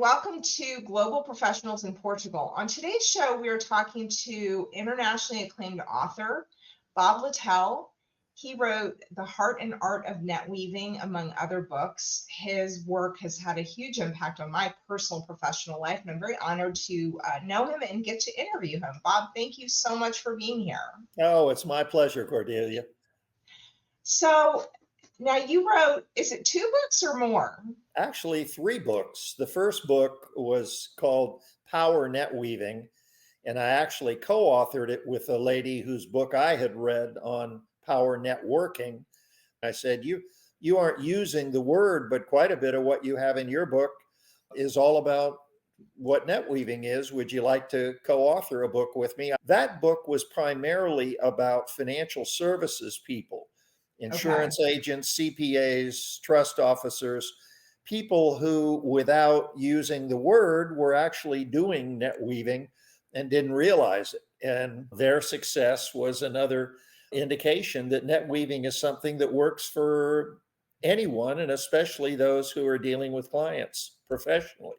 Welcome to Global Professionals in Portugal. On today's show, we are talking to internationally acclaimed author Bob Littell. He wrote The Heart and Art of Netweaving, among other books. His work has had a huge impact on my personal professional life, and I'm very honored to know him and get to interview him. Bob, thank you so much for being here. Oh, it's my pleasure, Cordelia. So now you wrote, is it 2 books or more? Actually, 3 books. The first book was called Power Netweaving, and I actually co-authored it with a lady whose book I had read on power networking. I said, you aren't using the word, but quite a bit of what you have in your book is all about what netweaving is. Would you like to co-author a book with me? That book was primarily about financial services people, insurance agents, CPAs, trust officers, people who, without using the word, were actually doing netweaving and didn't realize it. And their success was another indication that netweaving is something that works for anyone, and especially those who are dealing with clients professionally.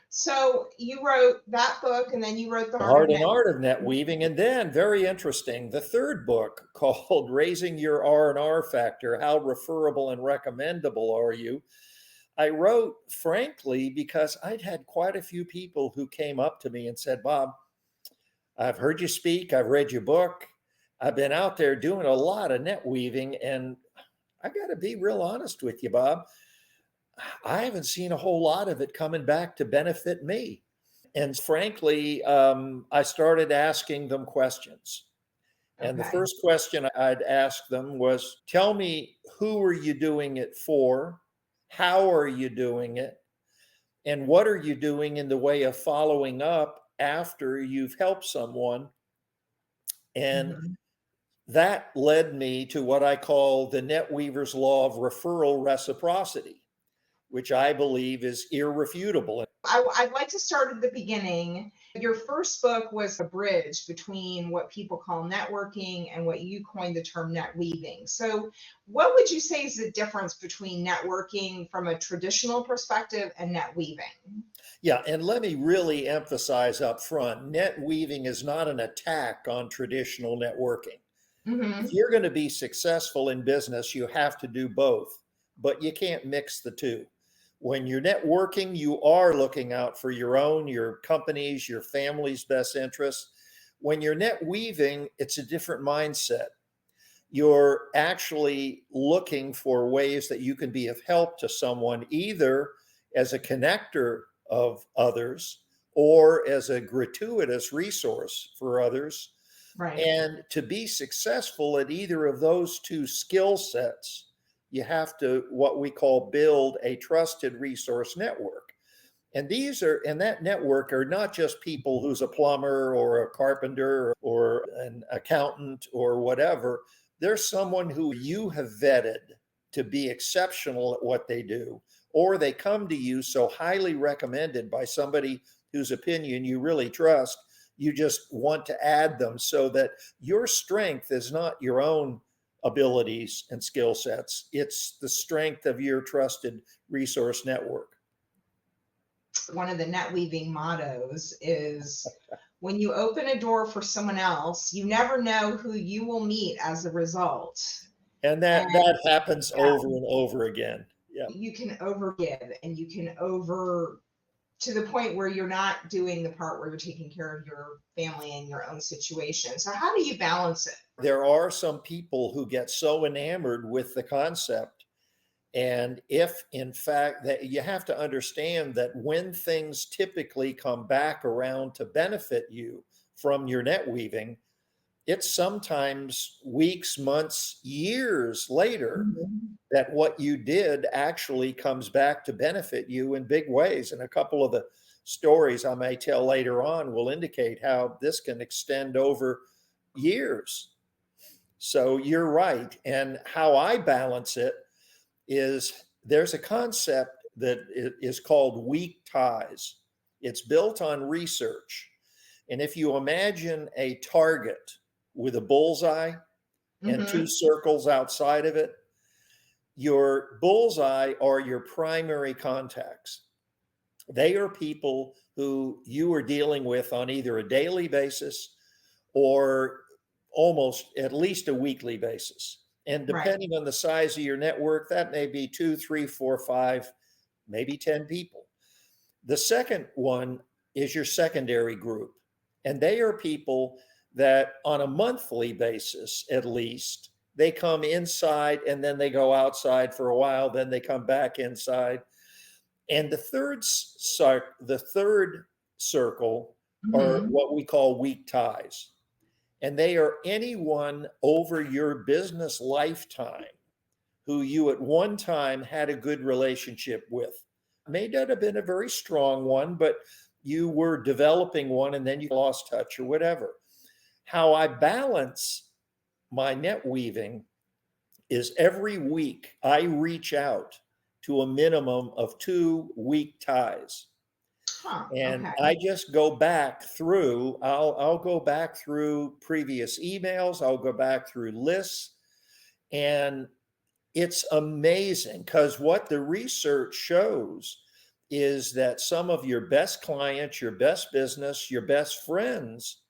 So you wrote that book, and then you wrote The Heart and Art of Netweaving, and then, very interesting, the third book called Raising Your R&R Factor, How Referable and Recommendable Are You? I wrote, frankly, because I'd had quite a few people who came up to me and said, Bob, I've heard you speak, I've read your book, I've been out there doing a lot of netweaving, and I got to be real honest with you, Bob. I haven't seen a whole lot of it coming back to benefit me. And frankly, I started asking them questions. And the first question I'd ask them was, tell me, who are you doing it for? How are you doing it? And what are you doing in the way of following up after you've helped someone? And that led me to what I call the NetWeaver's Law of Referral Reciprocity, which I believe is irrefutable. I'd like to start at the beginning. Your first book was a bridge between what people call networking and what you coined the term netweaving. So what would you say is the difference between networking from a traditional perspective and netweaving? Yeah, and let me really emphasize up front, netweaving is not an attack on traditional networking. If you're going to be successful in business, you have to do both, but you can't mix the two. When you're networking, you are looking out for your company's, your family's best interests. When you're netweaving, it's a different mindset. You're actually looking for ways that you can be of help to someone, either as a connector of others or as a gratuitous resource for others. Right. And to be successful at either of those two skill sets, you have to, what we call, build a trusted resource network. And that network are not just people who's a plumber or a carpenter or an accountant or whatever. There's someone who you have vetted to be exceptional at what they do, or they come to you so highly recommended by somebody whose opinion you really trust, you just want to add them, so that your strength is not your own abilities and skill sets. It's the strength of your trusted resource network. One of the netweaving mottos is, when you open a door for someone else, you never know who you will meet as a result. And that happens over and over again. Yeah. You can overgive, and you can to the point where you're not doing the part where you're taking care of your family and your own situation. So how do you balance it? There are some people who get so enamored with the concept. And if, in fact, that you have to understand that when things typically come back around to benefit you from your netweaving, it's sometimes weeks, months, years later that what you did actually comes back to benefit you in big ways. And a couple of the stories I may tell later on will indicate how this can extend over years. So you're right. And how I balance it is, there's a concept that is called weak ties. It's built on research. And if you imagine a target with a bullseye and 2 circles outside of it, your bullseye are your primary contacts. They are people who you are dealing with on either a daily basis or almost at least a weekly basis. And Right. depending on the size of your network, that may be 2, 3, 4, 5, maybe 10 people. The second one is your secondary group. And they are people that on a monthly basis, at least, they come inside and then they go outside for a while, then they come back inside. And the third circle are Mhm. what we call weak ties. And they are anyone over your business lifetime who you at one time had a good relationship with. May not have been a very strong one, but you were developing one and then you lost touch or whatever. How I balance my net weaving is every week I reach out to a minimum of 2 weak ties. Huh. And Okay. I just go back through, I'll go back through previous emails, I'll go back through lists, and it's amazing because what the research shows is that some of your best clients, your best business, your best friends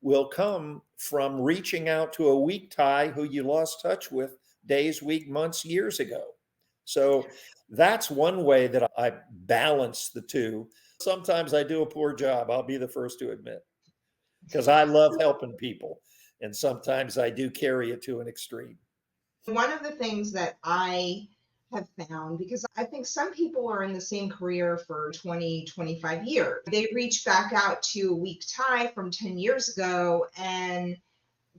will come from reaching out to a weak tie who you lost touch with days, week, months, years ago. So that's one way that I balance the two. Sometimes I do a poor job, I'll be the first to admit, because I love helping people. And sometimes I do carry it to an extreme. One of the things that I have found, because I think some people are in the same career for 20, 25 years, they reach back out to a weak tie from 10 years ago, and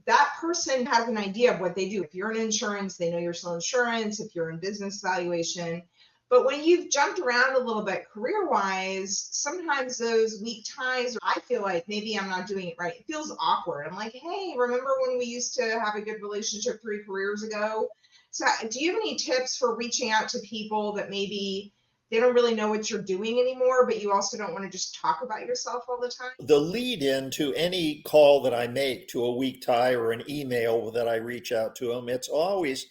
that person has an idea of what they do. If you're in insurance, they know you're still insurance. If you're in business valuation, but when you've jumped around a little bit career wise, sometimes those weak ties, I feel like maybe I'm not doing it right. It feels awkward. I'm like, hey, remember when we used to have a good relationship 3 careers ago? So, do you have any tips for reaching out to people that maybe they don't really know what you're doing anymore, but you also don't want to just talk about yourself all the time? The lead in to any call that I make to a weak tie or an email that I reach out to them, it's always,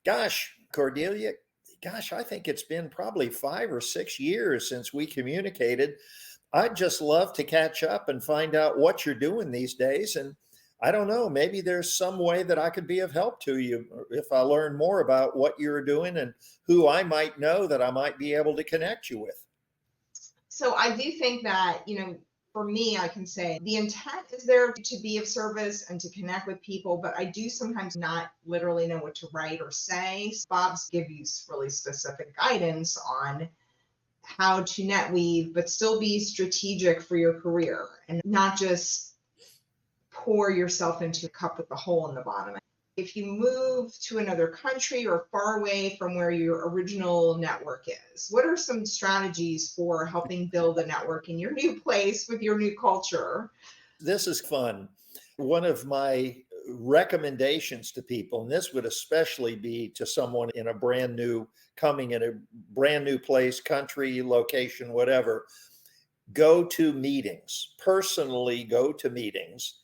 gosh, Cordelia, gosh, I think it's been probably 5 or 6 years since we communicated. I'd just love to catch up and find out what you're doing these days. And I don't know, maybe there's some way that I could be of help to you if I learn more about what you're doing and who I might know that I might be able to connect you with. So I do think that, for me, I can say the intent is there to be of service and to connect with people, but I do sometimes not literally know what to write or say. Bob's give you really specific guidance on how to net weave, but still be strategic for your career and not just pour yourself into a cup with a hole in the bottom. If you move to another country or far away from where your original network is, what are some strategies for helping build a network in your new place with your new culture? This is fun. One of my recommendations to people, and this would especially be to someone in a brand new, coming in a brand new place, country, location, whatever, go to meetings, personally go to meetings.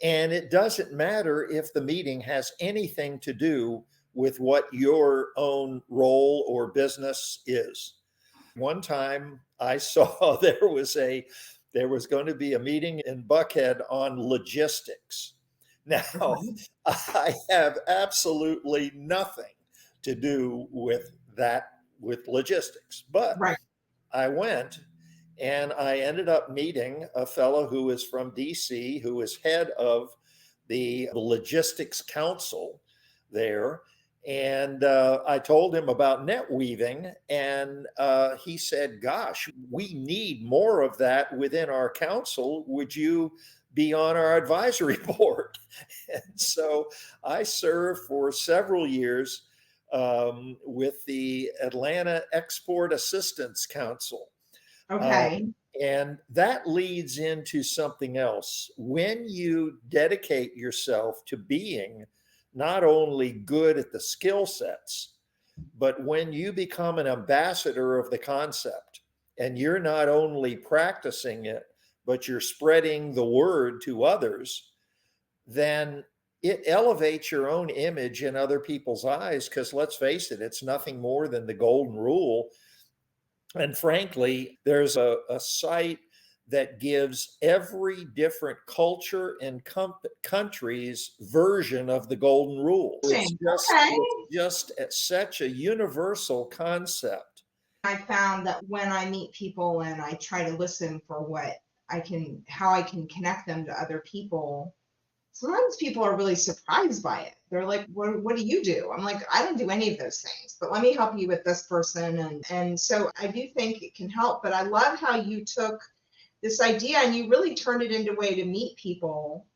And it doesn't matter if the meeting has anything to do with what your own role or business is. One time I saw there was going to be a meeting in Buckhead on logistics. Now, I have absolutely nothing to do with that, with logistics, but Right. I went and I ended up meeting a fellow who is from DC, who is head of the logistics council there. And I told him about net weaving, and he said, gosh, we need more of that within our council. Would you be on our advisory board? And so I served for several years with the Atlanta Export Assistance Council. Uh, Okay. and that leads into something else. When you dedicate yourself to being not only good at the skill sets, but when you become an ambassador of the concept and you're not only practicing it, but you're spreading the word to others, then it elevates your own image in other people's eyes. Because let's face it, it's nothing more than the golden rule. And frankly, there's a site that gives every different culture and country's version of the golden rule. Interesting. Okay. It's just such a universal concept. I found that when I meet people and I try to listen for how I can connect them to other people, sometimes people are really surprised by it. They're like, what do you do? I'm like, I don't do any of those things, but let me help you with this person. And so I do think it can help, but I love how you took this idea and you really turned it into a way to meet people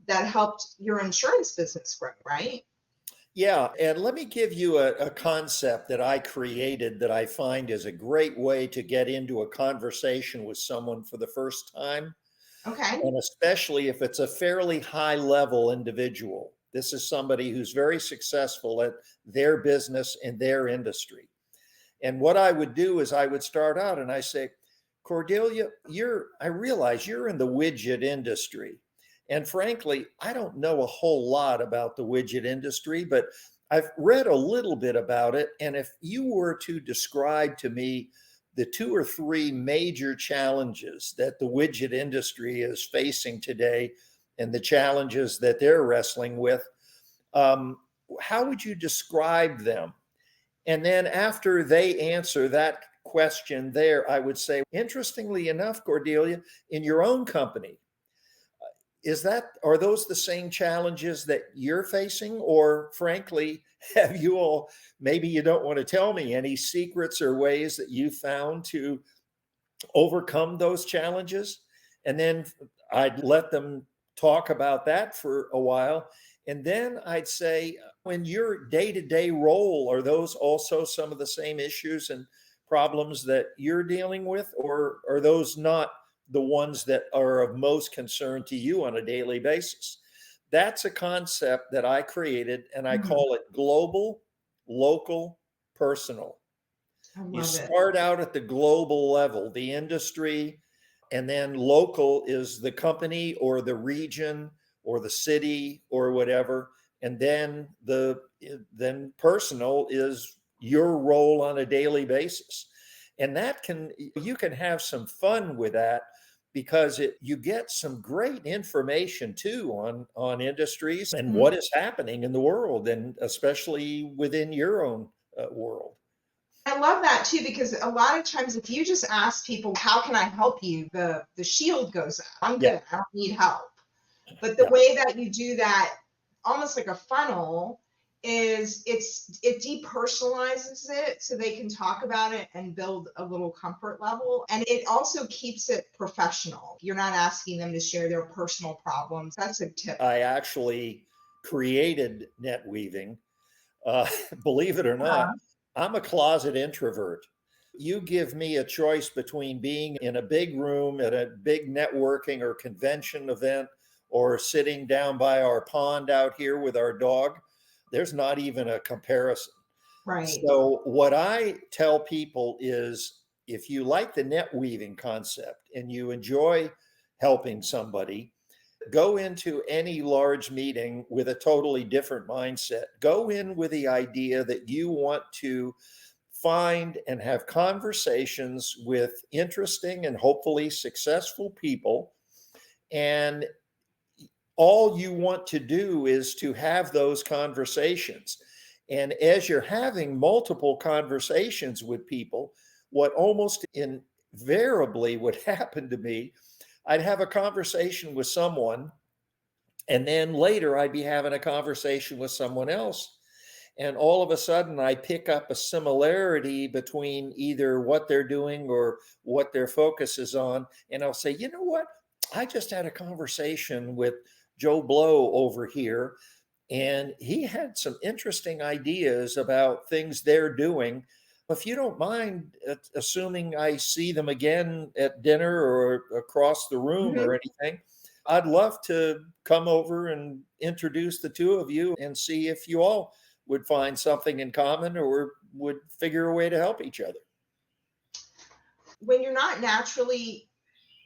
that helped your insurance business grow, right? Yeah, and let me give you a concept that I created that I find is a great way to get into a conversation with someone for the first time, Okay. and especially if it's a fairly high level individual. This is somebody who's very successful at their business in their industry. And what I would do is I would start out and I say, Cordelia, I realize you're in the widget industry. And frankly, I don't know a whole lot about the widget industry, but I've read a little bit about it. And if you were to describe to me the two or three major challenges that the widget industry is facing today and the challenges that they're wrestling with, um, how would you describe them? And then after they answer that question there, I would say, interestingly enough, Cordelia, in your own company, are those the same challenges that you're facing? Or frankly, have you all, maybe you don't want to tell me any secrets or ways that you found to overcome those challenges? And then I'd let them talk about that for a while. And then I'd say, in your day to day role, are those also some of the same issues and problems that you're dealing with? Or are those not the ones that are of most concern to you on a daily basis? That's a concept that I created, and I Mhm. call it global, local, personal. I You love it. start out at the global level, the industry, and then local is the company or the region or the city or whatever. And then personal is your role on a daily basis. And you can have some fun with that because you get some great information too on industries and Mhm. what is happening in the world, and especially within your own world. I love that too, because a lot of times if you just ask people, how can I help you? The shield goes up. I'm Yeah, good. I don't need help. But the yeah. way that you do that, almost like a funnel, is it depersonalizes it so they can talk about it and build a little comfort level. And it also keeps it professional. You're not asking them to share their personal problems. That's a tip. I actually created Netweaving. Uh, Believe it or not, Uh-huh. I'm a closet introvert. You give me a choice between being in a big room at a big networking or convention event or sitting down by our pond out here with our dog. There's not even a comparison. Right. So, what I tell people is if you like the net weaving concept and you enjoy helping somebody, go into any large meeting with a totally different mindset. Go in with the idea that you want to find and have conversations with interesting and hopefully successful people. And all you want to do is to have those conversations. And as you're having multiple conversations with people, what almost invariably would happen to me, I'd have a conversation with someone, and then later I'd be having a conversation with someone else. And all of a sudden, I pick up a similarity between either what they're doing or what their focus is on. And I'll say, you know what? I just had a conversation with Joe Blow over here, and he had some interesting ideas about things they're doing. If you don't mind, assuming I see them again at dinner or across the room or Mhm. anything, I'd love to come over and introduce the two of you and see if you all would find something in common or would figure a way to help each other. When you're not naturally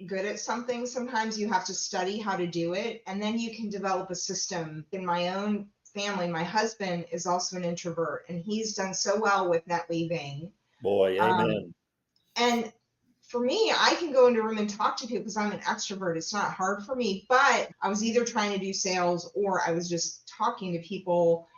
good at something, sometimes you have to study how to do it, and then you can develop a system. In my own family, my husband is also an introvert, and he's done so well with net weaving. Boy, Um, amen. And for me, I can go into a room and talk to people because I'm an extrovert. It's not hard for me, but I was either trying to do sales or I was just talking to people.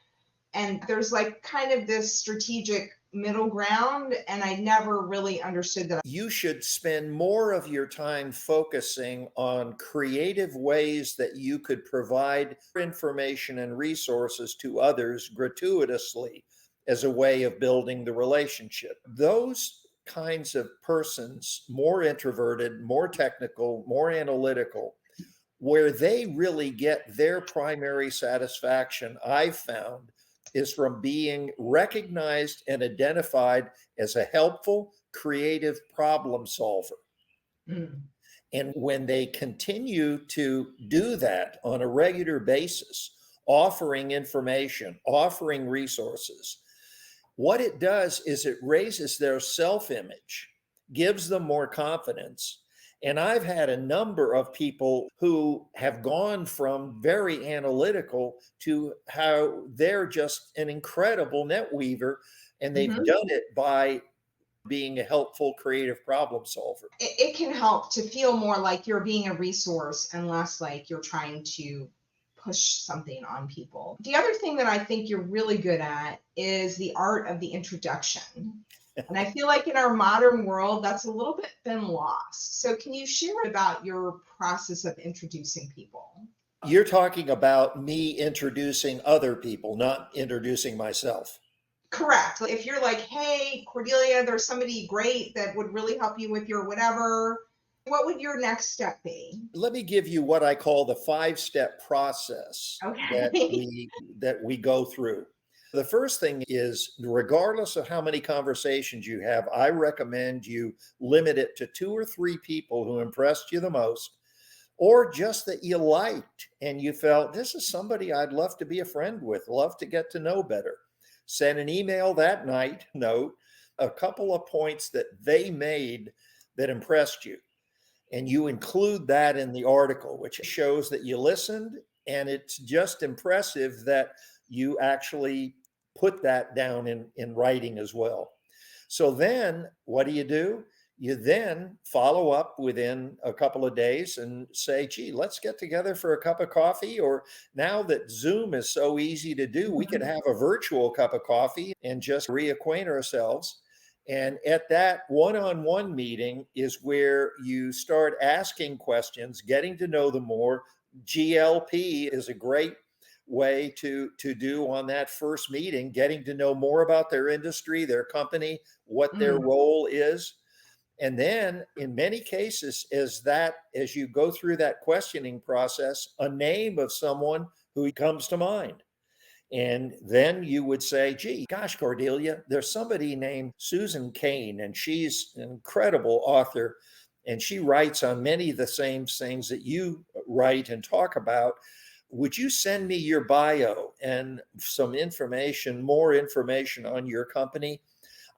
And there's like kind of this strategic middle ground. And I never really understood that. You should spend more of your time focusing on creative ways that you could provide information and resources to others gratuitously as a way of building the relationship. Those kinds of persons, more introverted, more technical, more analytical, where they really get their primary satisfaction, I've found, is from being recognized and identified as a helpful, creative problem solver. Mm. And when they continue to do that on a regular basis, offering information, offering resources, what it does is it raises their self image, gives them more confidence. And I've had a number of people who have gone from very analytical to how they're just an incredible net weaver. And they've Mhm. done it by being a helpful, creative problem solver. It can help to feel more like you're being a resource and less like you're trying to push something on people. The other thing that I think you're really good at is the art of the introduction. And I feel like in our modern world, that's a little bit been lost. So, can you share about your process of introducing people? You're talking about me introducing other people, not introducing myself. Correct. If you're like, hey, Cordelia, there's somebody great that would really help you with your whatever, what would your next step be? Let me give you what I call the 5-step process that Okay. we go through. The first thing is, regardless of how many conversations you have, I recommend you limit it to 2 or 3 people who impressed you the most, or just that you liked and you felt this is somebody I'd love to be a friend with, love to get to know better. Send an email that night, note a couple of points that they made that impressed you, and you include that in the article, which shows that you listened. And it's just impressive that you actually put that down in writing as well. So then what do? You then follow up within a couple of days and say, gee, let's get together for a cup of coffee. Or now that Zoom is so easy to do, we could Mhm. have a virtual cup of coffee and just reacquaint ourselves. And at that one on one meeting is where you start asking questions, getting to know them more. GLP is a great way to do on that first meeting, getting to know more about their industry, their company, what their Mm. role is. And then in many cases, as you go through that questioning process, a name of someone who comes to mind. And then you would say, gee, gosh, Cordelia, there's somebody named Susan Cain, and she's an incredible author. And she writes on many of the same things that you write and talk about. Would you send me your bio and some information, more information on your company?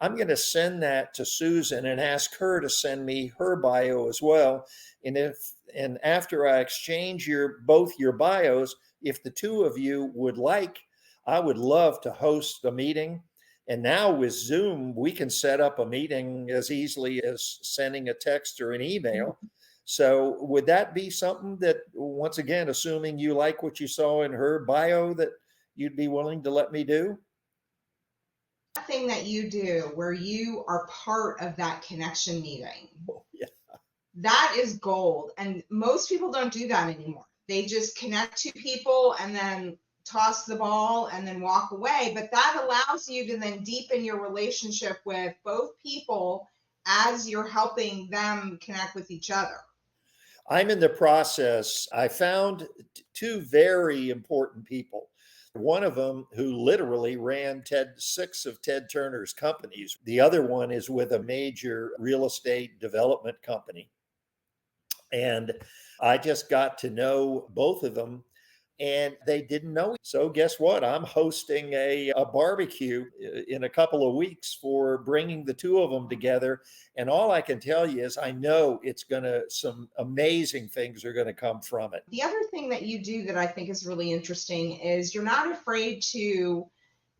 I'm going to send that to Susan and ask her to send me her bio as well. And after I exchange both your bios, if the two of you would like, I would love to host a meeting. And now with Zoom, we can set up a meeting as easily as sending a text or an email. So would that be something that, once again, assuming you like what you saw in her bio, that you'd be willing to let me do? Thing that you do where you are part of that connection meeting, Yeah. that is gold. And most people don't do that anymore. They just connect to people and then toss the ball and then walk away. But that allows you to then deepen your relationship with both people as you're helping them connect with each other. I'm in the process. I found two very important people. One of them who literally ran 6 of Ted Turner's companies. The other one is with a major real estate development company. And I just got to know both of them, and they didn't know. So guess what? I'm hosting a barbecue in a couple of weeks for bringing the two of them together. And all I can tell you is I know some amazing things are going to come from it. The other thing that you do that I think is really interesting is you're not afraid to,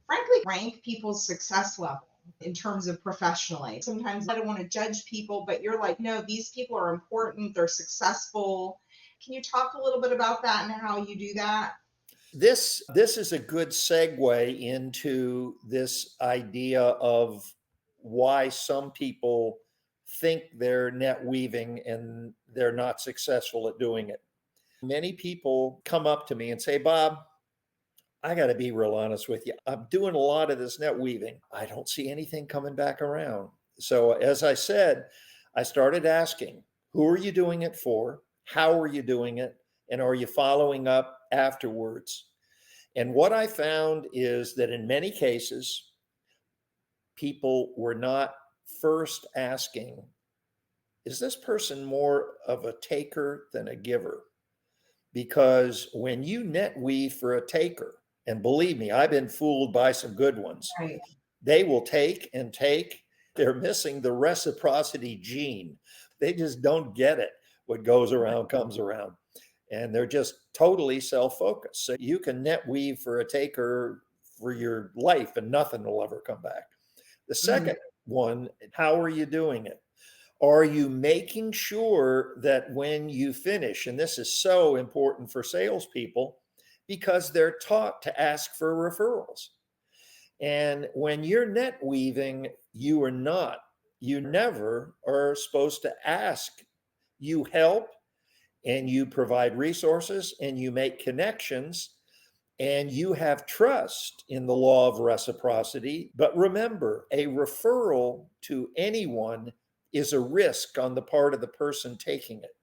frankly, rank people's success level. in terms of professionally. Sometimes I don't want to judge people, but you're like, no, these people are important, they're successful. Can you talk a little bit about that and how you do that? This is a good segue into this idea of why some people think they're net weaving and they're not successful at doing it. Many people come up to me and say, Bob, I got to be real honest with you. I'm doing a lot of this net weaving. I don't see anything coming back around. So, as I said, I started asking, who are you doing it for? How are you doing it? And are you following up afterwards? And what I found is that in many cases, people were not first asking, is this person more of a taker than a giver? Because when you net weave for a taker, and believe me, I've been fooled by some good ones, Right. they will take and take. They're missing the reciprocity gene. They just don't get it. What goes around comes around. And they're just totally self-focused. So you can net weave for a taker for your life and nothing will ever come back. The second one, how are you doing it? Are you making sure that when you finish, and this is so important for salespeople because they're taught to ask for referrals. And when you're net weaving, you are not, you never are supposed to ask. You help and you provide resources and you make connections and you have trust in the law of reciprocity. But remember, a referral to anyone is a risk on the part of the person taking it.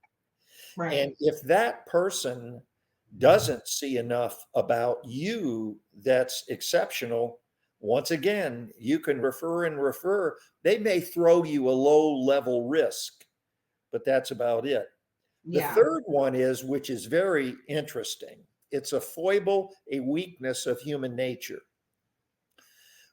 Right. And if that person doesn't see enough about you that's exceptional, once again, you can refer and refer. They may throw you a low level risk, but that's about it. The Yeah. third one is, which is very interesting, it's a foible, a weakness of human nature.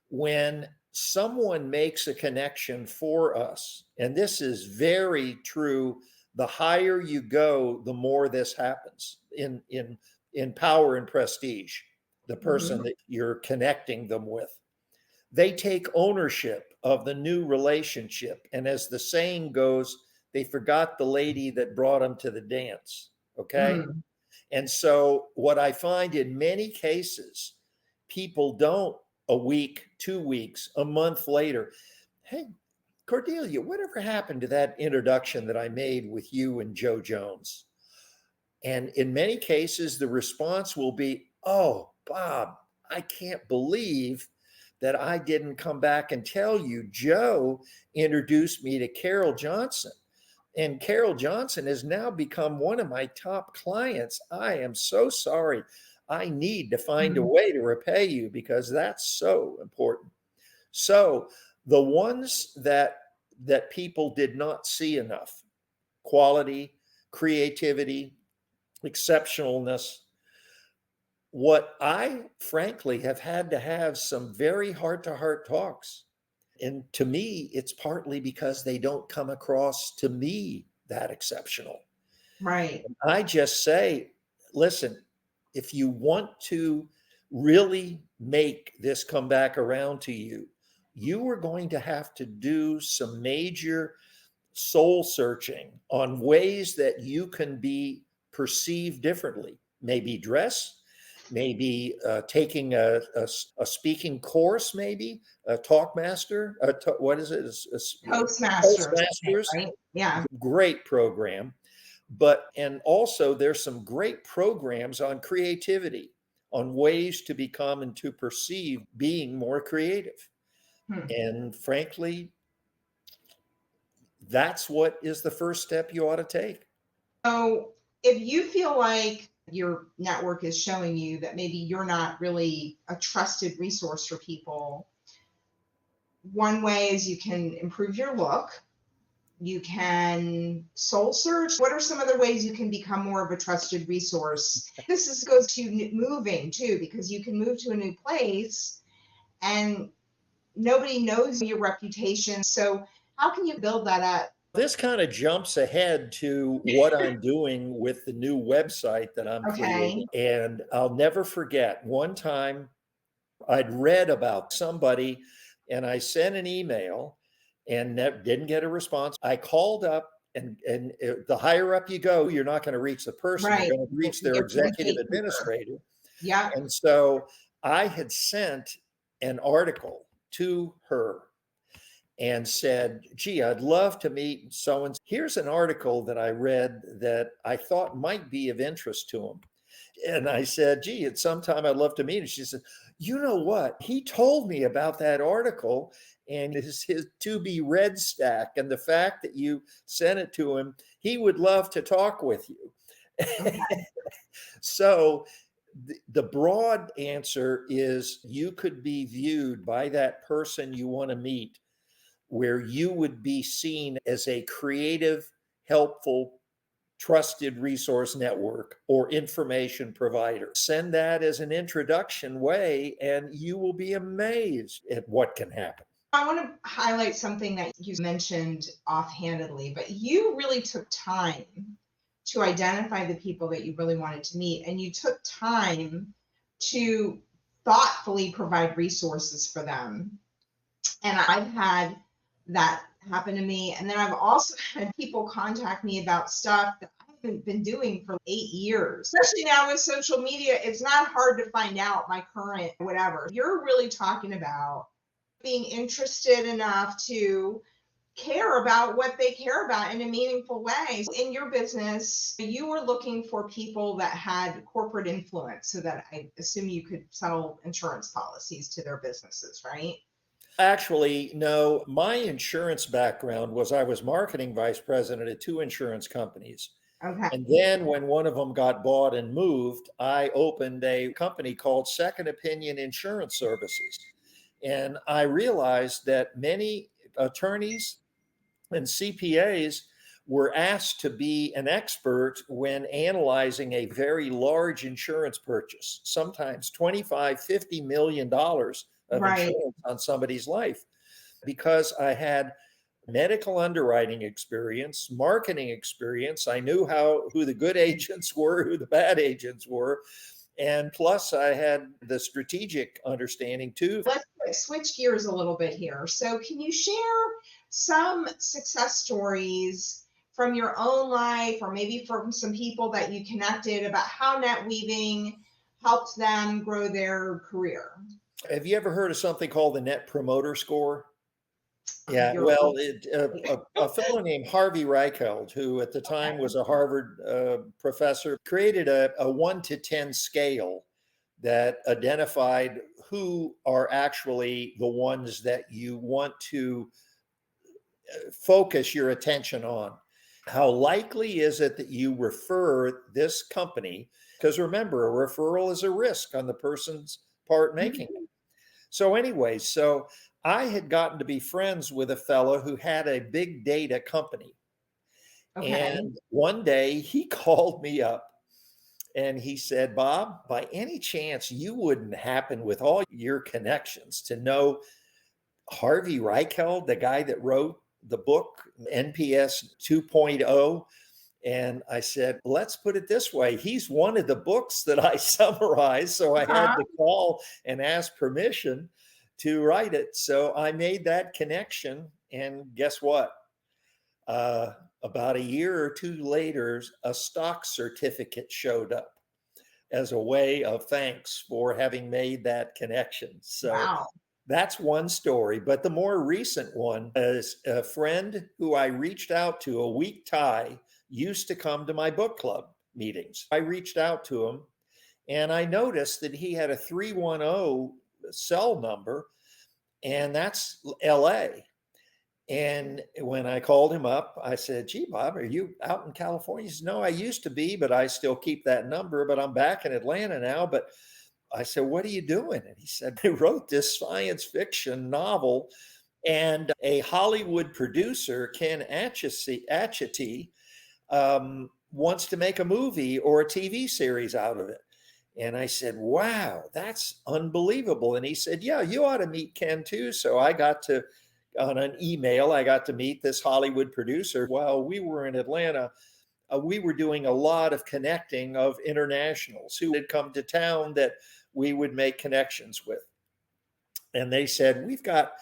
When someone makes a connection for us, and this is very true, the higher you go, the more this happens in power and prestige, the person that you're connecting them with. They take ownership of the new relationship. And as the saying goes, they forgot the lady that brought them to the dance. Okay. And so, what I find in many cases, people don't a week, 2 weeks, a month later, hey, Cordelia, whatever happened to that introduction that I made with you and Joe Jones? And in many cases, the response will be, oh, Bob, I can't believe that I didn't come back and tell you. Joe introduced me to Carol Johnson. And Carol Johnson has now become one of my top clients. I am so sorry. I need to find a way to repay you because that's so important. So the ones that people did not see enough, quality, creativity, exceptionalness, what I frankly have had to have some very heart-to-heart talks. And to me, it's partly because they don't come across to me that exceptional. Right. I just say, listen, if you want to really make this come back around to you, you are going to have to do some major soul searching on ways that you can be perceived differently. Maybe dress, maybe taking a speaking course, maybe a talk master. What is it? Toastmasters, I think, Toastmasters, right? Yeah. great program. But, and also there's some great programs on creativity, on ways to become and to perceive being more creative. And frankly, that's what is the first step you ought to take. So if you feel like your network is showing you that maybe you're not really a trusted resource for people, one way is you can improve your look. You can soul search. What are some other ways you can become more of a trusted resource? Goes to moving too, because you can move to a new place and nobody knows your reputation. So how can you build that up? This kind of jumps ahead to what I'm doing with the new website that I'm creating. Okay. And I'll never forget one time I'd read about somebody And I sent an email and didn't get a response. I called up, and the higher up you go, you're not going to reach the person. You're Right. going to reach You their get to the executive gatekeeper. administrator. Yeah. And so I had sent an article to her and said, gee, I'd love to meet so and here's an article that I read that I thought might be of interest to him. And I said, gee, at some time I'd love to meet him. She said, you know what? He told me about that article and his to be read stack. And the fact that you sent it to him, he would love to talk with you. Okay. So the broad answer is you could be viewed by that person you want to meet where you would be seen as a creative, helpful, trusted resource network or information provider. Send that as an introduction way, and you will be amazed at what can happen. I want to highlight something that you mentioned offhandedly, but you really took time to identify the people that you really wanted to meet, and you took time to thoughtfully provide resources for them. And I've had that happen to me. And then I've also had people contact me about stuff that I haven't been doing for 8 years. Especially now with social media, it's not hard to find out my current whatever. You're really talking about being interested enough to care about what they care about in a meaningful way. In your business, you were looking for people that had corporate influence so that I assume you could sell insurance policies to their businesses, right? Actually, no, my insurance background was I was marketing vice president at two insurance companies. Okay. And then when one of them got bought and moved, I opened a company called Second Opinion Insurance Services. And I realized that many attorneys and CPAs were asked to be an expert when analyzing a very large insurance purchase, sometimes 25, $50 million of Right. insurance on somebody's life, because I had medical underwriting experience, marketing experience. I knew who the good agents were, who the bad agents were. And plus I had the strategic understanding too. Let's switch gears a little bit here. So, can you share some success stories from your own life, or maybe from some people that you connected, about how net weaving helped them grow their career? Have you ever heard of something called the Net Promoter Score? Yeah, You're well, a fellow named Harvey Reicheld, who at the time okay. was a Harvard professor, created a 1 to 10 scale that identified who are actually the ones that you want to focus your attention on. How likely is it that you refer this company? Because remember, a referral is a risk on the person's part making it. So, anyway, so I had gotten to be friends with a fellow who had a big data company. Okay. And one day he called me up and he said, Bob, by any chance you wouldn't happen with all your connections to know Harvey Reicheld, the guy that wrote the book NPS 2.0? And I said, let's put it this way. He's one of the books that I summarized. So I had Uh-huh. to call and ask permission to write it. So I made that connection. And guess what? About a year or two later, a stock certificate showed up as a way of thanks for having made that connection. So Wow. that's one story. But the more recent one is a friend who I reached out to, a weak tie, used to come to my book club meetings. I reached out to him and I noticed that he had a 310 cell number, and that's LA. And when I called him up, I said, gee, Bob, are you out in California? He said, no, I used to be, but I still keep that number, but I'm back in Atlanta now. But I said, what are you doing? And he said, I wrote this science fiction novel, and a Hollywood producer, Ken Atchity, wants to make a movie or a TV series out of it. And I said, wow, that's unbelievable. And he said, yeah, you ought to meet Ken too. So I got to, on an email, I got to meet this Hollywood producer. While we were in Atlanta, we were doing a lot of connecting of internationals who had come to town that we would make connections with. and they said, we've got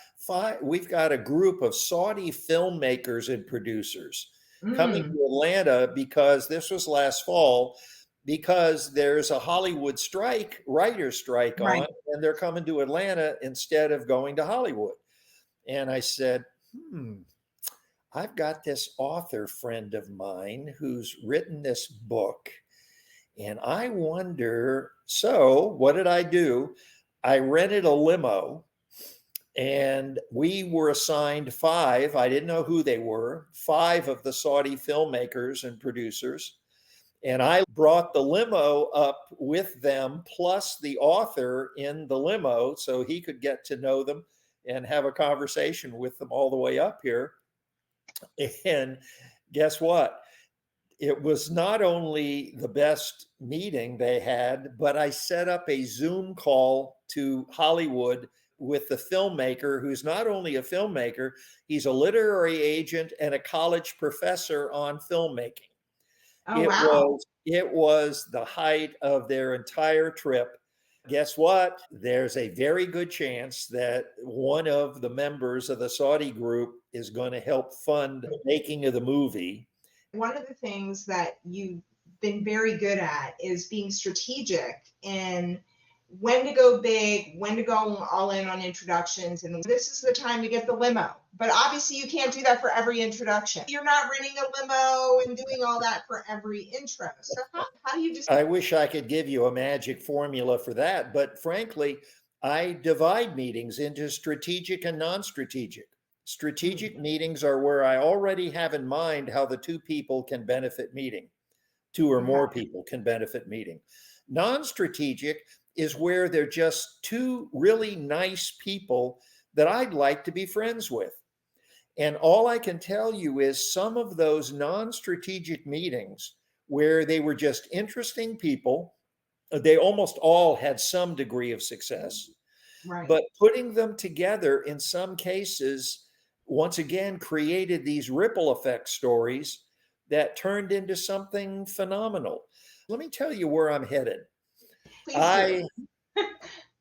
a group of Saudi filmmakers and producers coming Mm, to Atlanta because this was last fall, because there's a Hollywood strike, writer's strike right. on, and they're coming to Atlanta instead of going to Hollywood. And I said, I've got this author friend of mine who's written this book, and I wonder. So, what did I do? I rented a limo, and we were assigned five. I didn't know who they were, five of the Saudi filmmakers and producers. And I brought the limo up with them, plus the author in the limo, so he could get to know them and have a conversation with them all the way up here. And guess what? It was not only the best meeting they had, but I set up a Zoom call to Hollywood with the filmmaker, who's not only a filmmaker, he's a literary agent and a college professor on filmmaking. Oh, It wow. was the height of their entire trip. Guess what? There's a very good chance that one of the members of the Saudi group is going to help fund the making of the movie. One of the things that you've been very good at is being strategic in when to go big, when to go all in on introductions. And this is the time to get the limo. But obviously, you can't do that for every introduction. You're not renting a limo and doing all that for every intro. So, how do you just? I wish I could give you a magic formula for that, but frankly, I divide meetings into strategic and non-strategic. Strategic meetings are where I already have in mind how the two people can benefit meeting, two or more Okay. people can benefit meeting. Non-strategic is where they're just two really nice people that I'd like to be friends with. And all I can tell you is some of those non strategic meetings where they were just interesting people, they almost all had some degree of success, Right. but putting them together in some cases, once again, created these ripple effect stories that turned into something phenomenal. Let me tell you where I'm headed. Please do. I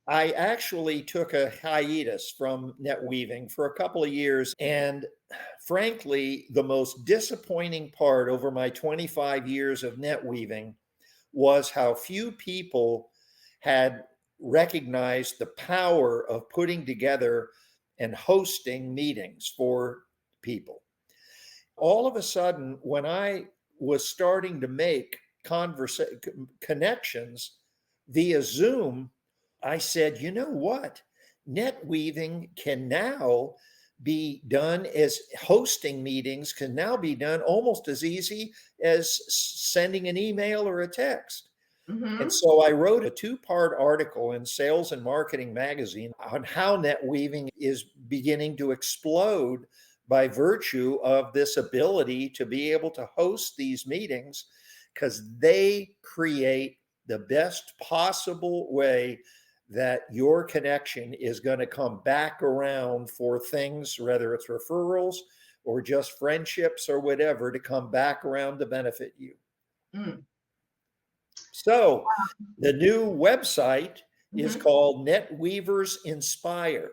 I actually took a hiatus from Netweaving for a couple of years. And frankly, the most disappointing part over my 25 years of Netweaving was how few people had recognized the power of putting together and hosting meetings for people. All of a sudden, when I was starting to make connections via Zoom, I said, you know what? Net weaving can now be done as hosting meetings can now be done almost as easy as sending an email or a text. And Mm-hmm. so I wrote a two-part article in Sales and Marketing magazine on how net weaving is beginning to explode by virtue of this ability to be able to host these meetings, because they create the best possible way that your connection is going to come back around for things, whether it's referrals or just friendships or whatever, to come back around to benefit you. Mm. So the new website is Mm-hmm. called NetWeavers Inspire.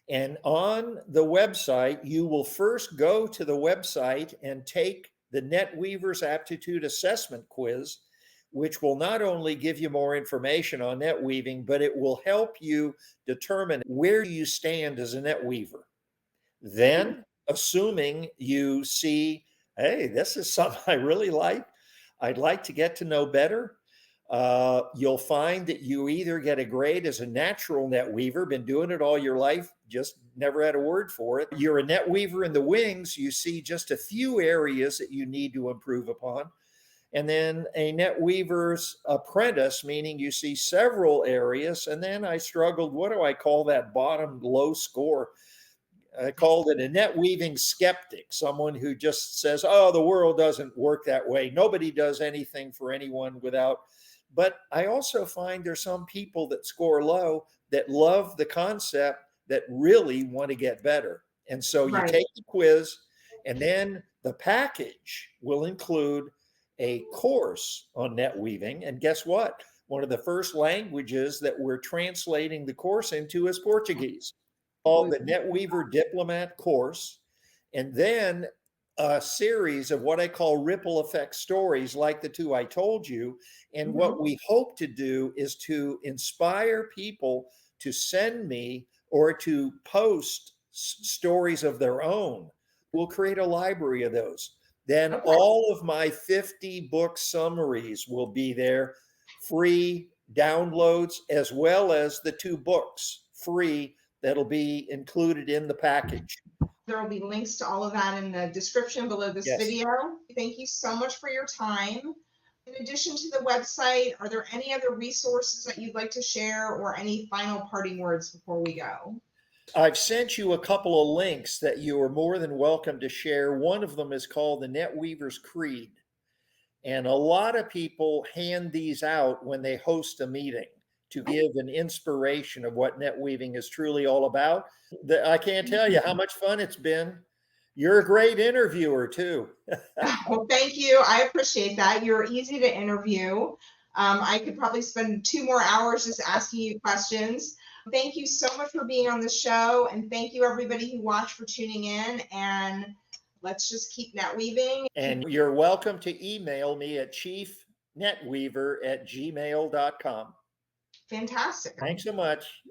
And on the website, you will first go to the website and take the NetWeavers Aptitude Assessment Quiz, which will not only give you more information on net weaving, but it will help you determine where you stand as a net weaver. Then, assuming you see, hey, this is something I really like, I'd like to get to know better. You'll find that you either get a grade as a natural net weaver, been doing it all your life, just never had a word for it. You're a net weaver in the wings, you see just a few areas that you need to improve upon. And then a net weaver's apprentice, meaning you see several areas. And then I struggled, what do I call that bottom low score? I called it a net weaving skeptic, someone who just says, oh, the world doesn't work that way. Nobody does anything for anyone without. But I also find there's some people that score low that love the concept that really want to get better. And so you Right. take the quiz, and then the package will include a course on net weaving. And guess what? one of the first languages that we're translating the course into is Portuguese, called the Netweaver Diplomat course. And then a series of what I call ripple effect stories, like the two I told you. And what we hope to do is to inspire people to send me or to post stories of their own. We'll create a library of those. Then all of my 50 book summaries will be there, free downloads, as well as the 2 books free that'll be included in the package. There will be links to all of that in the description below this Yes. video. Thank you so much for your time. In addition to the website, are there any other resources that you'd like to share or any final parting words before we go? I've sent you a couple of links that you are more than welcome to share. One of them is called the Netweaver's Creed. And a lot of people hand these out when they host a meeting to give an inspiration of what netweaving is truly all about. I can't tell you how much fun it's been. You're a great interviewer too. Well, thank you. I appreciate that. You're easy to interview. I could probably spend 2 more hours just asking you questions. Thank you so much for being on the show. And thank you, everybody who watched, for tuning in. And let's just keep netweaving. And you're welcome to email me at chiefnetweaver@gmail.com. Fantastic. Thanks so much.